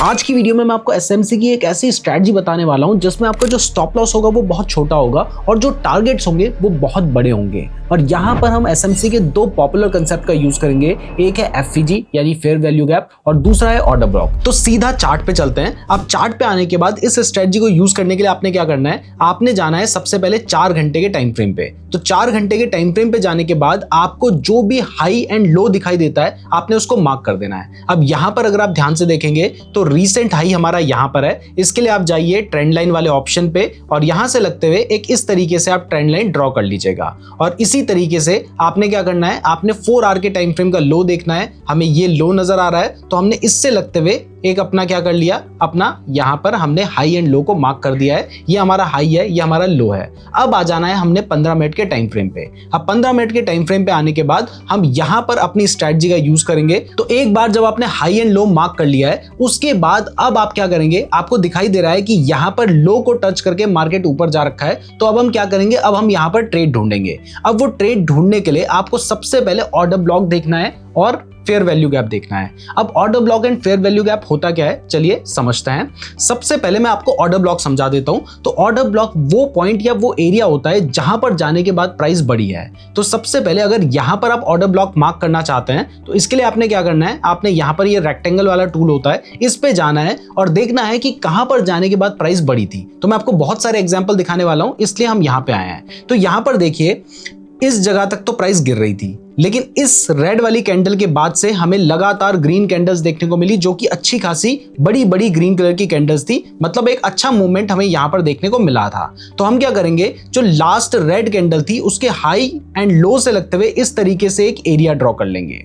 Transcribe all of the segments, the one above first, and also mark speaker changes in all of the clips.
Speaker 1: आज की वीडियो में मैं आपको एसएमसी की एक ऐसी स्ट्रैटेजी बताने वाला हूं जिसमें आपका जो स्टॉप लॉस होगा वो बहुत छोटा होगा और जो टारगेट्स होंगे वो बहुत बड़े होंगे। और यहाँ पर हम एसएमसी के दो पॉपुलर कंसेप्ट का यूज करेंगे, एक है एफवीजी यानी फेयर वैल्यू गैप और दूसरा है ऑर्डर ब्लॉक। तो सीधा चार्ट पे चलते हैं। अब चार्ट पे आने के बाद इस स्ट्रैटेजी को यूज करने के लिए आपने क्या करना है, आपने जाना है सबसे पहले 4 घंटे के टाइम फ्रेम पे। तो 4 घंटे के टाइम फ्रेम पे जाने के बाद आपको जो भी हाई एंड लो दिखाई देता है आपने उसको मार्क कर देना है। अब यहाँ पर अगर आप ध्यान से देखेंगे तो रीसेंट हाई हमारा यहाँ पर है। इसके लिए आप जाइए ट्रेंड लाइन वाले ऑप्शन पे और यहां से लगते हुए एक इस तरीके से आप ट्रेंड लाइन ड्रॉ कर लीजिएगा। और इसी तरीके से आपने क्या करना है, आपने 4 आवर के टाइम फ्रेम का लो देखना है। हमें ये लो नजर आ रहा है तो हमने इससे लगते हुए एक अपना क्या कर लिया, अपना यहां पर हमने हाई एंड लो को मार्क कर दिया है। ये हमारा हाई है, ये हमारा लो है। अब आ जाना है हमने 15 मिनट के टाइम फ्रेम पे। अब 15 मिनट के टाइम फ्रेम पे आने के बाद हम यहां पर अपनी स्ट्रैटेजी का यूज करेंगे। तो एक बार जब आपने हाई एंड लो मार्क कर लिया है उसके बाद अब आप क्या करेंगे, आपको दिखाई दे रहा है कि यहां पर लो को टच करके मार्केट ऊपर जा रखा है। तो अब हम क्या करेंगे, अब हम यहां पर ट्रेड ढूंढेंगे। अब वो ट्रेड ढूंढने के लिए आपको सबसे पहले ऑर्डर ब्लॉक देखना है और फेयर वैल्यू गैप देखना है। अब order block and fair value gap होता क्या है, चलिए समझते हैं। सबसे पहले मैं आपको ऑर्डर ब्लॉक समझा देता हूं। तो ऑर्डर ब्लॉक वो पॉइंट या वो एरिया होता है जहां पर जाने के बाद प्राइस बढ़ी है। तो सबसे पहले अगर यहां पर आप ऑर्डर ब्लॉक मार्क करना चाहते हैं तो इसके लिए आपने क्या करना है, आपने यहां पर ये रेक्टेंगल वाला टूल होता है, इस पे जाना है और देखना है कि कहां पर जाने के बाद प्राइस बढ़ी थी। तो मैं आपको बहुत सारे एग्जांपल दिखाने वाला हूं, इसलिए हम यहां पे आए हैं। तो यहां पर देखिए इस जगह तक तो प्राइस गिर रही थी, लेकिन इस रेड वाली कैंडल के बाद से हमें लगातार ग्रीन कैंडल्स देखने को मिली, जो कि अच्छी खासी बड़ी बड़ी ग्रीन कलर की कैंडल्स थी। मतलब एक अच्छा मूवमेंट हमें यहां पर देखने को मिला था। तो हम क्या करेंगे, जो लास्ट रेड कैंडल थी उसके हाई एंड लो से लगते हुए इस तरीके से एक एरिया ड्रॉ कर लेंगे।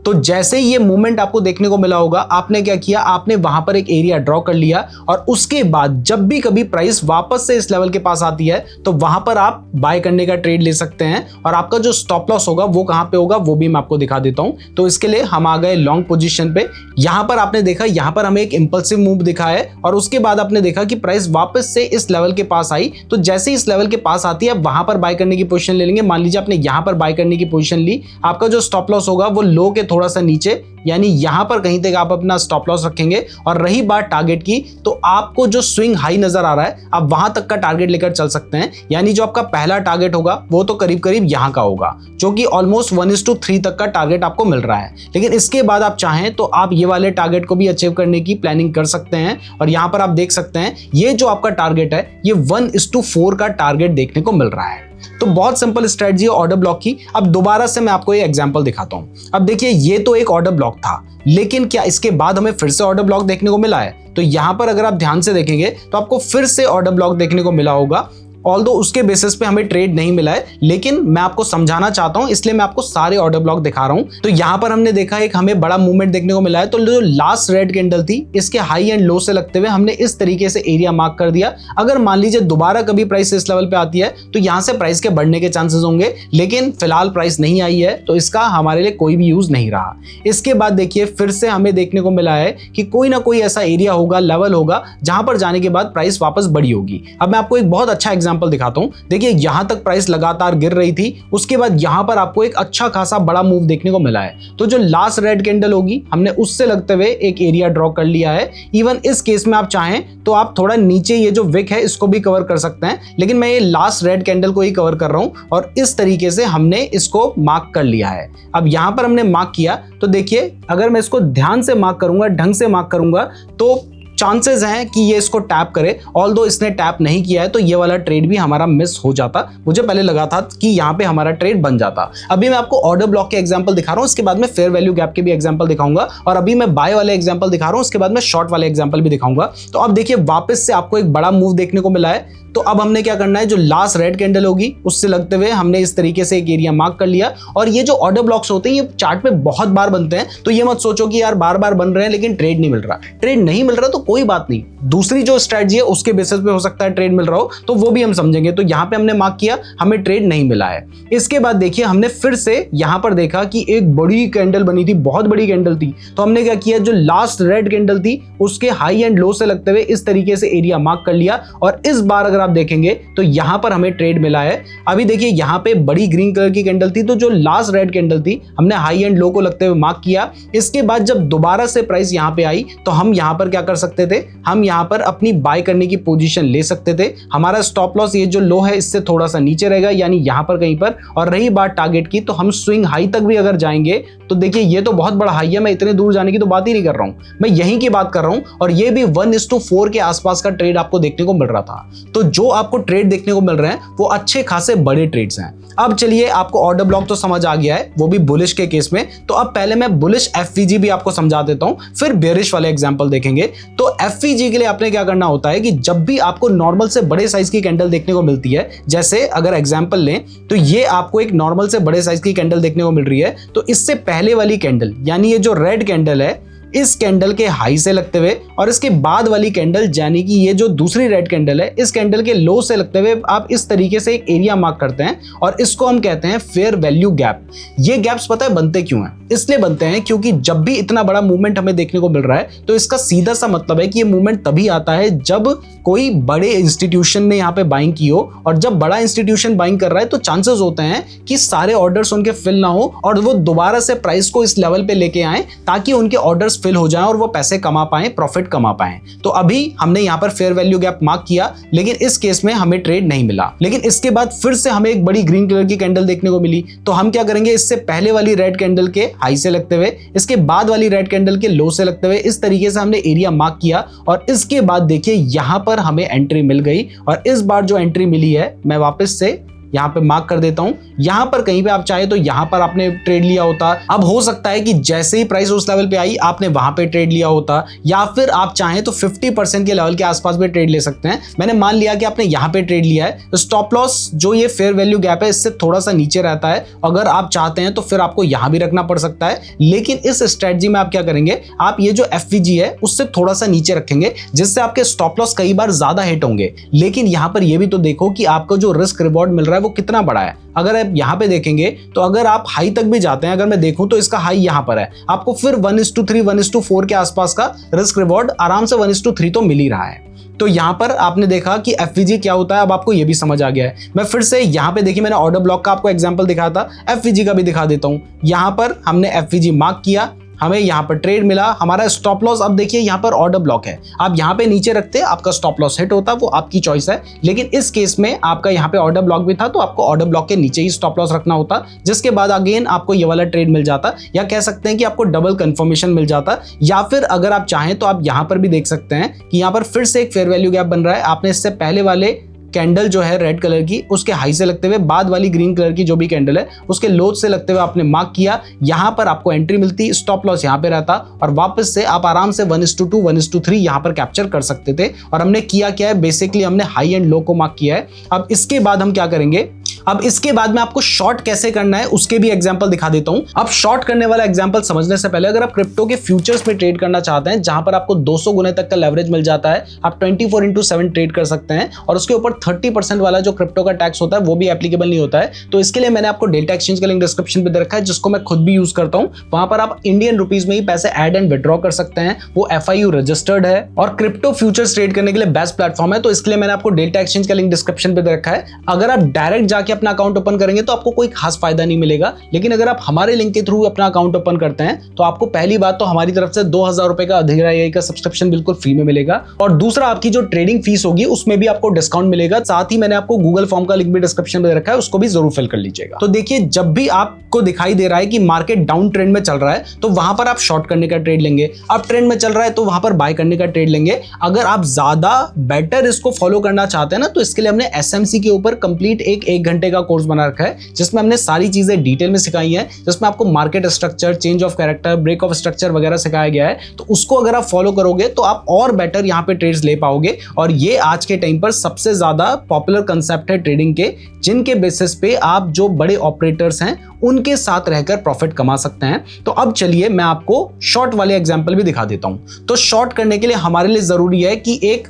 Speaker 1: तो जैसे ही ये मूवमेंट आपको देखने को मिला होगा, आपने क्या किया, आपने वहां पर एक एरिया ड्रॉ कर लिया और उसके बाद जब भी कभी प्राइस वापस से इस लेवल के पास आती है तो वहां पर आप बाय करने का ट्रेड ले सकते हैं। और आपका जो स्टॉप लॉस होगा वो कहां पे होगा वो भी मैं आपको दिखा देता हूं। तो इसके लिए हम आ गए लॉन्ग पोजीशन पे। यहां पर आपने देखा, यहां पर हमें एक इंपल्सिव मूव दिखा है और उसके बाद आपने देखा कि प्राइस वापस से इस लेवल के पास आई। तो जैसे इस लेवल के पास आती है वहां पर बाय करने की पोजीशन ले लेंगे। मान लीजिए आपने यहां पर बाय करने की पोजीशन ली, आपका जो स्टॉप लॉस होगा वो लो के थोड़ा सा नीचे, यानी यहां पर कहीं तक आप अपना स्टॉप लॉस रखेंगे। और रही बात टारगेट की, तो आपको जो स्विंग हाई नजर आ रहा है आप वहां तक का टारगेट लेकर चल सकते हैं। यानी जो आपका पहला टारगेट होगा वो तो करीब करीब यहां का होगा, जो कि ऑलमोस्ट 1:3 तक का टारगेट आपको मिल रहा है। लेकिन इसके बाद आप चाहें तो आप ये वाले टारगेट को भी अचीव करने की प्लानिंग कर सकते हैं। और यहां पर आप देख सकते हैं ये जो आपका टारगेट है ये 1:4 का टारगेट देखने को मिल रहा है। तो बहुत सिंपल स्ट्रेटजी है ऑर्डर ब्लॉक की। अब दोबारा से मैं आपको ये एग्जांपल दिखाता हूं। अब देखिए ये तो एक ऑर्डर ब्लॉक था, लेकिन क्या इसके बाद हमें फिर से ऑर्डर ब्लॉक देखने को मिला है? तो यहां पर अगर आप ध्यान से देखेंगे तो आपको फिर से ऑर्डर ब्लॉक देखने को मिला होगा। ऑल्दो उसके बेसिस पे हमें ट्रेड नहीं मिला है, लेकिन मैं आपको समझाना चाहता हूं इसलिए मैं आपको सारे ऑर्डर ब्लॉक दिखा रहा हूं। तो यहां पर हमने देखा एक हमें बड़ा मूवमेंट देखने को मिला है। तो जो लास्ट रेड कैंडल थी इसके हाई एंड लो से लगते हुए हमने इस तरीके से एरिया मार्क कर दिया। अगर मान लीजिए दोबारा कभी प्राइस इस लेवल पे आती है तो यहां से प्राइस के बढ़ने के चांसेस होंगे, लेकिन फिलहाल प्राइस नहीं आई है तो इसका हमारे लिए कोई भी यूज नहीं रहा। इसके बाद देखिए फिर से हमें देखने को मिला है कि कोई ना कोई ऐसा एरिया होगा, लेवल होगा, जहां पर जाने के बाद प्राइस वापस बढ़ी होगी। अब मैं आपको एक बहुत अच्छा एग्जांपल दिखाता हूं। देखिए यहां तक प्राइस लगातार गिर रही थी, उसके बाद यहां पर आपको एक अच्छा खासा बड़ा मूव देखने को मिला है। तो जो लास्ट रेड कैंडल होगी हमने उससे लगते हुए एक एरिया ड्रॉ कर लिया है। इवन इस केस में आप चाहें तो आप थोड़ा नीचे ये जो विक है इसको भी कवर कर सकते हैं, लेकिन मैं ये लास्ट रेड कैंडल को ही कवर कर रहा हूं और इस तरीके से हमने इसको मार्क कर लिया है। अब यहां पर हमने मार्क किया तो देखिए अगर मैं इसको ध्यान से मार्क करूंगा, ढंग से मार्क करूंगा, तो चांसेस हैं कि ये इसको टैप करे। ऑल्दो इसने टैप नहीं किया है तो ये वाला ट्रेड भी हमारा मिस हो जाता। मुझे पहले लगा था कि यहाँ पे हमारा ट्रेड बन जाता। अभी मैं आपको ऑर्डर ब्लॉक के एग्जांपल दिखा रहा हूँ, इसके बाद में फेयर वैल्यू गैप के भी एग्जांपल दिखाऊंगा और अभी मैं बाय वाले एग्जांपल दिखा रहा हूँ, उसके बाद में शॉर्ट वाले एग्जांपल भी दिखाऊंगा। तो अब देखिए वापस से आपको एक बड़ा मूव देखने को मिला है। तो अब हमने क्या करना है, जो लास्ट रेड कैंडल होगी उससे लगते हुए हमने इस तरीके से एक एरिया मार्क कर लिया। और ये जो ऑर्डर ब्लॉक्स होते हैं ये चार्ट में बहुत बार बनते हैं, तो ये मत सोचो कि यार बार बार बन रहे हैं लेकिन ट्रेड नहीं मिल रहा। ट्रेड नहीं मिल रहा तो कोई बात नहीं, दूसरी जो स्ट्रेटजी है उसके बेसिस पे हो सकता है ट्रेड मिल रहा हो, तो वो भी हम समझेंगे। तो यहाँ पे हमने मार्क किया, हमें ट्रेड नहीं मिला है। इसके बाद देखिए हमने फिर से यहाँ पर देखा कि एक बड़ी कैंडल बनी थी, बहुत बड़ी कैंडल थी, तो हमने क्या किया, जो लास्ट रेड कैंडल थी उसके हाई एंड लो से लगते हुए इस तरीके से एरिया मार्क कर लिया, और इस बार अगर आप देखेंगे तो यहाँ पर हमें ट्रेड मिला है। अभी देखिए यहाँ पे बड़ी ग्रीन कलर की कैंडल थी, तो जो लास्ट रेड कैंडल थी हमने हाई एंड लो को लगते हुए मार्क किया। इसके बाद जब दोबारा से प्राइस यहाँ पे आई तो हम यहाँ पर क्या कर सकते थे, हम यहाँ पर अपनी बाय करने की पोजीशन ले सकते थे। हमारा स्टॉप लॉस ये जो लो है इससे थोड़ा सा नीचे रहेगा, यानी यहाँ पर कहीं पर। और रही बात टारगेट की, तो हम स्विंग हाई तक भी अगर जाएंगे तो देखिए ये तो बहुत बड़ा हाई है, मैं इतने दूर जाने की तो बात ही नहीं कर रहा हूं, मैं यहीं की बात कर रहा हूं। और ये भी 1:4 के आसपास का ट्रेड आपको देखने को मिल रहा था। तो जो आपको ट्रेड देखने को मिल रहे हैं वो अच्छे खासे बड़े ट्रेड्स हैं। अब चलिए, आपको ऑर्डर ब्लॉक तो समझ आ गया है, वो भी बुलिश के केस में। तो अब पहले मैं बुलिश एफवीजी भी आपको समझा देता हूं, फिर बेरिश वाले एग्जांपल देखेंगे। तो एफवीजी के लिए आपने क्या करना होता है कि जब भी आपको नॉर्मल से बड़े साइज की कैंडल देखने को मिलती है, जैसे अगर एग्जांपल लें तो ये आपको एक नॉर्मल से बड़े साइज की कैंडल देखने को मिल रही है, तो इससे पहले वाली कैंडल यानी ये जो रेड कैंडल है, इस कैंडल के हाई से लगते हुए और इसके बाद वाली कैंडल यानी कि ये जो दूसरी रेड कैंडल है, इस कैंडल के लो से लगते हुए आप इस तरीके से एक एरिया मार्क करते हैं, और इसको हम कहते हैं फेयर वैल्यू गैप। ये गैप्स पता है बनते क्यों हैं? इसलिए बनते हैं क्योंकि जब भी इतना बड़ा मूवमेंट हमें देखने को मिल रहा है तो इसका सीधा सा मतलब है कि ये मूवमेंट तभी आता है जब कोई बड़े इंस्टीट्यूशन ने यहाँ पे बाइंग की हो, और जब बड़ा इंस्टीट्यूशन बाइंग कर रहा है तो चांसेस होते हैं कि सारे ऑर्डर्स उनके फिल ना हो और वो दोबारा से प्राइस को इस लेवल पे लेके आए ताकि उनके ऑर्डर्स फिल हो जाएं और वो पैसे कमा पाएं, प्रॉफिट कमा पाएं। तो अभी हमने यहाँ पर फेयर वैल्यू गैप मार्क किया, लेकिन इस केस में हमें ट्रेड नहीं मिला। लेकिन इसके बाद फिर से हमें एक बड़ी ग्रीन कलर की कैंडल देखने को मिली, तो हम क्या करेंगे, इससे पहले वाली रेड कैंडल के हाई से लगते हुए, इसके बाद वाली रेड कैंडल के लो से लगते हुए इस तरीके से हमने एरिया मार्क किया, और इसके बाद देखिए यहां पर हमें एंट्री मिल गई। और इस बार जो एंट्री मिली है, मैं वापस से यहाँ पे मार्क कर देता हूं, यहां पर कहीं पे आप चाहे तो यहां पर आपने ट्रेड लिया होता। अब हो सकता है कि जैसे ही प्राइस उस लेवल पे आई आपने वहां पे ट्रेड लिया होता, या फिर आप चाहें तो 50% के लेवल के आसपास भी ट्रेड ले सकते हैं। मैंने मान लिया कि आपने यहां पे ट्रेड लिया है, तो स्टॉप लॉस जो ये फेयर वैल्यू गैप है इससे थोड़ा सा नीचे रहता है। अगर आप चाहते हैं तो फिर आपको यहां भी रखना पड़ सकता है, लेकिन इस स्ट्रेटजी में आप क्या करेंगे, आप ये जो एफवीजी है उससे थोड़ा सा नीचे रखेंगे, जिससे आपके स्टॉप लॉस कई बार ज्यादा हिट होंगे। लेकिन यहां पर यह भी तो देखो कि आपको जो रिस्क रिवॉर्ड मिल रहा है वो कितना बड़ा है। अगर आप यहां पे देखेंगे तो अगर आप हाई तक भी जाते हैं, अगर मैं देखूं तो इसका हाई यहां पर है, आपको फिर 1:3 1:4 के आसपास का रिस्क रिवॉर्ड आराम से 1:3 तो मिल ही रहा है। तो यहां पर आपने देखा कि एफवीजी क्या होता है, अब आपको यह भी समझ आ गया है। मैं फिर से यहां पे देखिए, मैंने ऑर्डर ब्लॉक का आपको एग्जांपल दिखाया था, एफवीजी का भी दिखा देता हूं। यहां पर हमने एफवीजी मार्क किया, हमें यहाँ पर ट्रेड मिला, हमारा स्टॉप लॉस अब देखिए यहाँ पर ऑर्डर ब्लॉक है, आप यहाँ पे नीचे रखते आपका स्टॉप लॉस हिट होता, वो आपकी चॉइस है। लेकिन इस केस में आपका यहाँ पे ऑर्डर ब्लॉक भी था, तो आपको ऑर्डर ब्लॉक के नीचे ही स्टॉप लॉस रखना होता, जिसके बाद अगेन आपको ये वाला ट्रेड मिल जाता, या कह सकते हैं कि आपको डबल कंफर्मेशन मिल जाता। या फिर अगर आप चाहें तो आप यहाँ पर भी देख सकते हैं कि यहाँ पर फिर से एक फेयर वैल्यू गैप बन रहा है। आपने इससे पहले वाले कैंडल जो है रेड कलर की उसके हाई से लगते हुए, बाद वाली ग्रीन कलर की जो भी कैंडल है उसके लो से लगते हुए आपने मार्क किया, यहां पर आपको एंट्री मिलती, स्टॉप लॉस यहां पे रहता, और वापस से आप आराम से 1:2 1:3 यहां पर कैप्चर कर सकते थे। और हमने किया क्या है, बेसिकली हमने हाई एंड लो को मार्क किया है। अब इसके बाद हम क्या करेंगे, अब इसके बाद में आपको शॉर्ट कैसे करना है उसके भी एग्जांपल दिखा देता हूं। अब शॉर्ट करने वाला एग्जांपल समझने से पहले, अगर आप क्रिप्टो के फ्यूचर्स में ट्रेड करना चाहते हैं जहां पर आपको 200 गुने तक का लेवरेज मिल जाता है, आप 24/7 ट्रेड कर सकते हैं, और उसके ऊपर 30% वाला जो क्रिप्टो का टैक्स होता है वो भी एप्लीकेबल नहीं होता है। तो इसके लिए मैंने आपको डेल्टा एक्सचेंज का लिंक डिस्क्रिप्शन पे दे रखा है, जिसको मैं खुद भी यूज करता हूं। वहां पर आप इंडियन रुपीज में ही पैसे ऐड एंड विड्रॉ कर सकते हैं, वो FIU रजिस्टर्ड है और क्रिप्टो फ्यूचर्स ट्रेड करने के लिए बेस्ट प्लेटफॉर्म है। तो इसके लिए मैंने आपको डेल्टा एक्सचेंज का लिंक डिस्क्रिप्शन पे दे रखा है। अगर आप डायरेक्ट जाके अपना अकाउंट ओपन करेंगे तो आपको कोई खास फायदा नहीं मिलेगा, लेकिन अगर आप हमारे लिंक के थ्रू अपना अकाउंट ओपन करते हैं तो आपको पहली बात तो हमारी तरफ से 2000 रुपए का अधीरा AI का सब्सक्रिप्शन बिल्कुल फ्री में मिलेगा, और दूसरा आपकी जो ट्रेडिंग फीस होगी उसमें भी आपको डिस्काउंट मिलेगा। साथ ही मैंने आपको गूगल फॉर्म का लिंक भी डिस्क्रिप्शन में रखा है, उसको भी जरूर फिल कर लीजिएगा। तो देखिए, जब भी आपको दिखाई दे रहा है कि मार्केट डाउन ट्रेंड में चल रहा है तो वहां पर आप शॉर्ट करने का ट्रेड लेंगे, अप ट्रेंड में चल रहा है तो वहां पर बाय करने का ट्रेड लेंगे। अगर आप ज्यादा बेटर इसको फॉलो करना चाहते हैं ना, तो इसके लिए हमने SMC के ऊपर कंप्लीट एक घंटे घंटे का कोर्स बना रखा है जिसमें हमने सारी चीजें डिटेल में सिखाई है, जिसमें आपको market structure, change of character, break of structure वगैरह सिखाया गया है। तो उसको अगर आप फॉलो करोगे तो आप और बेटर यहाँ पे ट्रेड्स ले पाओगे। और ये आज के टाइम पर सबसे ज्यादा पॉपुलर कंसेप्ट है ट्रेडिंग के, जिनके बेसिस पे आप जो बड़े ऑपरेटर्स हैं उनके साथ रहकर प्रॉफिट कमा सकते हैं। तो अब चलिए मैं आपको शॉर्ट वाले एग्जांपल भी दिखा देता हूं। तो शॉर्ट करने के लिए हमारे लिए जरूरी है कि एक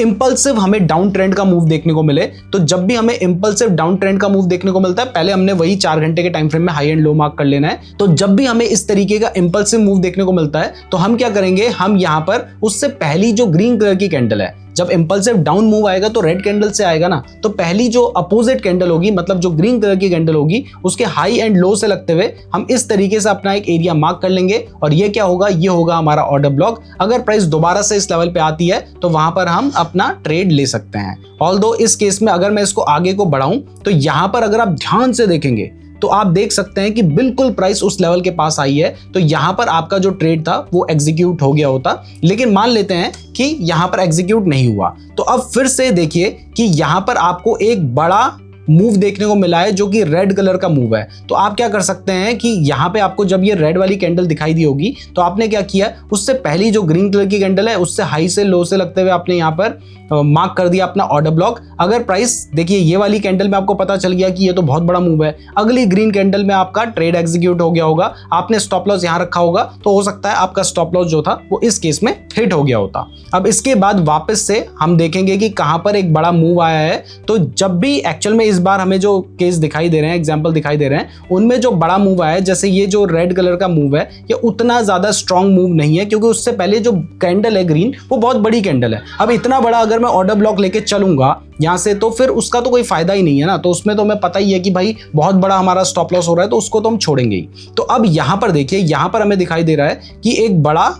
Speaker 1: इंपल्सिव हमें डाउन ट्रेंड का मूव देखने को मिले। तो जब भी हमें इंपल्सिव डाउन ट्रेंड का मूव देखने को मिलता है, पहले हमने वही 4 घंटे के टाइम फ्रेम में हाई एंड लो मार्क कर लेना है। तो जब भी हमें इस तरीके का इंपल्सिव मूव देखने को मिलता है तो हम क्या करेंगे, हम यहां पर उससे पहली जो ग्रीन कलर की कैंडल है, जब इंपल्सिव डाउन मूव आएगा तो रेड कैंडल से आएगा ना, तो पहली जो अपोजिट कैंडल होगी, मतलब जो ग्रीन कलर की कैंडल होगी, उसके हाई एंड लो से लगते हुए हम इस तरीके से अपना एक एरिया मार्क कर लेंगे। और ये क्या होगा, ये होगा हमारा ऑर्डर ब्लॉक। अगर प्राइस दोबारा से इस लेवल पे आती है तो वहां पर हम अपना ट्रेड ले सकते हैं। ऑल्दो इस केस में अगर मैं इसको आगे को बढ़ाऊं तो यहां पर अगर आप ध्यान से देखेंगे तो आप देख सकते हैं कि बिल्कुल प्राइस उस लेवल के पास आई है। तो यहां पर आपका जो ट्रेड था वो एग्जीक्यूट हो गया होता, लेकिन मान लेते हैं कि यहां पर एग्जीक्यूट नहीं हुआ। तो अब फिर से देखिए कि यहां पर आपको एक बड़ा मूव देखने को मिला है जो कि रेड कलर का मूव है। तो आप क्या कर सकते हैं कि यहाँ पे आपको जब ये रेड वाली कैंडल दिखाई दी होगी तो आपने क्या किया, उससे पहली जो ग्रीन कलर की कैंडल है उससे हाई से लो से लगते हुए आपने यहाँ पर मार्क कर दिया अपना ऑर्डर ब्लॉक। अगर प्राइस देखिए ये वाली कैंडल में आपको पता चल गया कि ये तो बहुत बड़ा मूव है, अगली ग्रीन कैंडल में आपका ट्रेड एग्जीक्यूट हो गया होगा, आपने स्टॉप लॉस यहाँ रखा होगा, तो हो सकता है आपका स्टॉप लॉस जो था वो इस केस में हिट हो गया होता। अब इसके बाद वापस से हम देखेंगे कि कहां पर एक बड़ा मूव आया है। तो जब भी एक्चुअल में इस बार हमें जो केस दिखाई दे रहे हैं, एग्जांपल दिखाई दे रहे हैं, उनमें जो बड़ा मूव आया है, जैसे ये जो रेड कलर का मूव है, ये उतना ज्यादा स्ट्रॉन्ग मूव नहीं है क्योंकि उससे पहले जो कैंडल है ग्रीन वो बहुत बड़ी कैंडल है। अब इतना बड़ा अगर मैं ऑर्डर ब्लॉक लेके चलूंगा यहां से तो फिर उसका तो कोई फायदा ही नहीं है ना। तो उसमें तो हमें पता ही है कि भाई बहुत बड़ा हमारा स्टॉप लॉस हो रहा है, तो उसको तो हम छोड़ेंगे ही। तो अब यहां पर देखिए, यहां पर हमें दिखाई दे रहा है कि एक बड़ा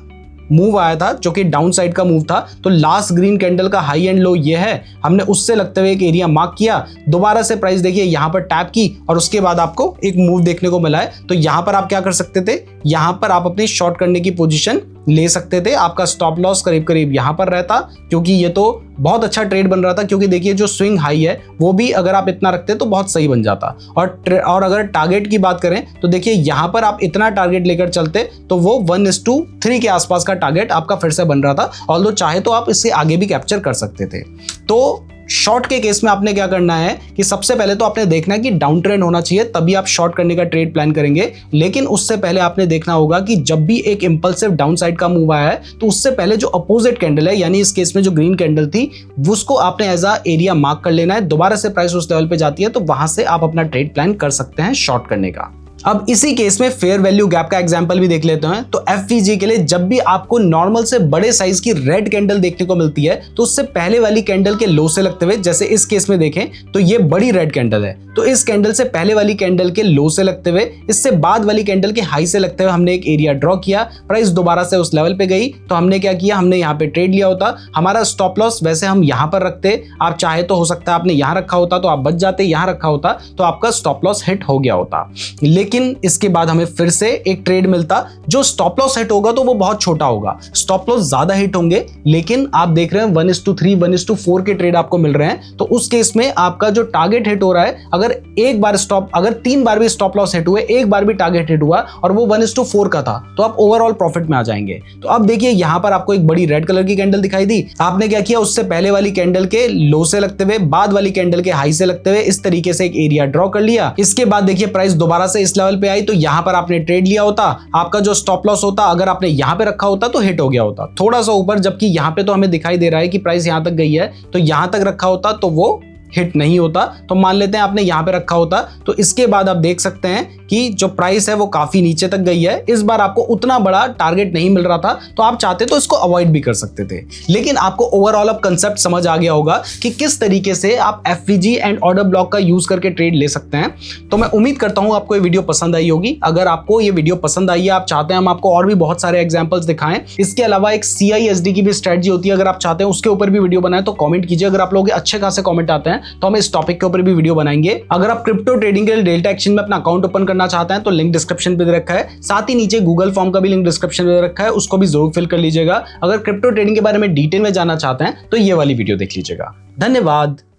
Speaker 1: मूव आया था जो कि डाउन साइड का मूव था। तो लास्ट ग्रीन कैंडल का हाई एंड लो ये है, हमने उससे लगते हुए एक एरिया मार्क किया, दोबारा से प्राइस देखिए यहां पर टैप की और उसके बाद आपको एक मूव देखने को मिला है। तो यहां पर आप क्या कर सकते थे, यहां पर आप अपनी शॉर्ट करने की पोजीशन ले सकते थे। आपका स्टॉप लॉस करीब करीब यहां पर रहता, क्योंकि ये तो बहुत अच्छा ट्रेड बन रहा था, क्योंकि देखिए जो स्विंग हाई है वो भी अगर आप इतना रखते तो बहुत सही बन जाता। और अगर टारगेट की बात करें तो देखिए यहां पर आप इतना टारगेट लेकर चलते तो वो 1:3 के आसपास का टारगेट आपका फिर से बन रहा था। ऑल्दो चाहे तो आप इससे आगे भी कैप्चर कर सकते थे। तो शॉर्ट के केस में आपने क्या करना है कि सबसे पहले तो आपने देखना है कि डाउन ट्रेंड होना चाहिए, तभी आप शॉर्ट करने का ट्रेड प्लान करेंगे। लेकिन उससे पहले आपने देखना होगा कि जब भी एक इंपल्सिव डाउन साइड का मूव आया है तो उससे पहले जो अपोजिट कैंडल है, यानी इस केस में जो ग्रीन कैंडल थी, उसको आपने एज अ एरिया मार्क कर लेना है। दोबारा से प्राइस उस लेवल पे जाती है तो वहां से आप अपना ट्रेड प्लान कर सकते हैं शॉर्ट करने का। अब इसी केस में फेयर वैल्यू गैप का एग्जांपल भी देख लेते हैं। तो एफवीजी के लिए जब भी आपको नॉर्मल से बड़े साइज की रेड कैंडल देखने को मिलती है तो उससे पहले वाली कैंडल के लो से लगते हुए, जैसे इस केस में देखें तो ये बड़ी रेड कैंडल है, तो इस कैंडल से पहले वाली कैंडल के लो से लगते हुए, इससे बाद वाली कैंडल के हाई से लगते हुए हमने एक एरिया ड्रॉ किया। प्राइस दोबारा से उस लेवल पे गई तो हमने क्या किया, हमने यहाँ पे ट्रेड लिया होता। हमारा स्टॉप लॉस वैसे हम यहाँ पर रखते, आप चाहे तो हो सकता है आपने यहाँ रखा होता तो आप बच जाते, यहाँ रखा होता तो आपका स्टॉप लॉस हिट हो गया होता। लेकिन इसके बाद हमें फिर से एक ट्रेड मिलता, जो स्टॉप लॉस हिट होगा तो वो बहुत छोटा होगा, स्टॉप लॉस ज्यादा हिट होंगे, लेकिन आप देख रहे हैं 1:3 1:4 के ट्रेड आपको मिल रहे हैं। तो उस केस में आपका जो टारगेट हिट हो रहा है, अगर 3 बार भी स्टॉप लॉस हिट हुए, एक बार भी टारगेट हिट हुआ और वो 1:4 का था, तो आप ओवरऑल प्रॉफिट में आ जाएंगे। तो अब देखिए यहां पर आपको एक बड़ी रेड कलर की कैंडल दिखाई दी, आपने क्या किया, उससे पहले वाली कैंडल के लो से लगते हुए, बाद वाली कैंडल के हाई से लगते हुए इस तरीके से एक एरिया ड्रॉ कर लिया। इसके बाद देखिए प्राइस दोबारा से इस लेवल पे आई तो यहां पर आपने ट्रेड लिया होता, आपका जो स्टॉप लॉस होता अगर आपने यहां पे रखा होता तो हिट हो गया होता थोड़ा सा ऊपर, जबकि यहां पे तो हमें दिखाई दे रहा है कि प्राइस यहां तक गई है, तो यहां तक रखा होता तो वो हिट नहीं होता। तो मान लेते हैं आपने यहां पे रखा होता, तो इसके बाद आप देख सकते हैं कि जो प्राइस है वो काफी नीचे तक गई है। इस बार आपको उतना बड़ा टारगेट नहीं मिल रहा था, तो आप चाहते तो इसको अवॉइड भी कर सकते थे। लेकिन आपको ओवरऑल अब कंसेप्ट समझ आ गया होगा कि किस तरीके से आप एफवीजी एंड ऑर्डर ब्लॉक का यूज करके ट्रेड ले सकते हैं। तो मैं उम्मीद करता हूं आपको ये वीडियो पसंद आई होगी। अगर आपको ये वीडियो पसंद आई है, आप चाहते हैं हम आपको और भी बहुत सारे एग्जाम्पल्स दिखाएं, इसके अलावा एक CISD की भी स्ट्रेटजी होती है, अगर आप चाहते हैं उसके ऊपर भी वीडियो बनाएं तो कॉमेंट कीजिए। अगर आप लोग अच्छे खासे कॉमेंट आते हैं तो हम इस टॉपिक के ऊपर भी वीडियो बनाएंगे। अगर आप क्रिप्टो ट्रेडिंग के लिए डेल्टा एक्सचेंज में अपना अकाउंट ओपन करना चाहते हैं तो लिंक डिस्क्रिप्शन पे दे रखा है, साथ ही नीचे गूगल फॉर्म का भी लिंक डिस्क्रिप्शन में दे रखा है, उसको भी जरूर फिल कर लीजिएगा। अगर क्रिप्टो ट्रेडिंग के बारे में डिटेल में जानना चाहते हैं तो ये वाली वीडियो देख लीजिएगा। धन्यवाद।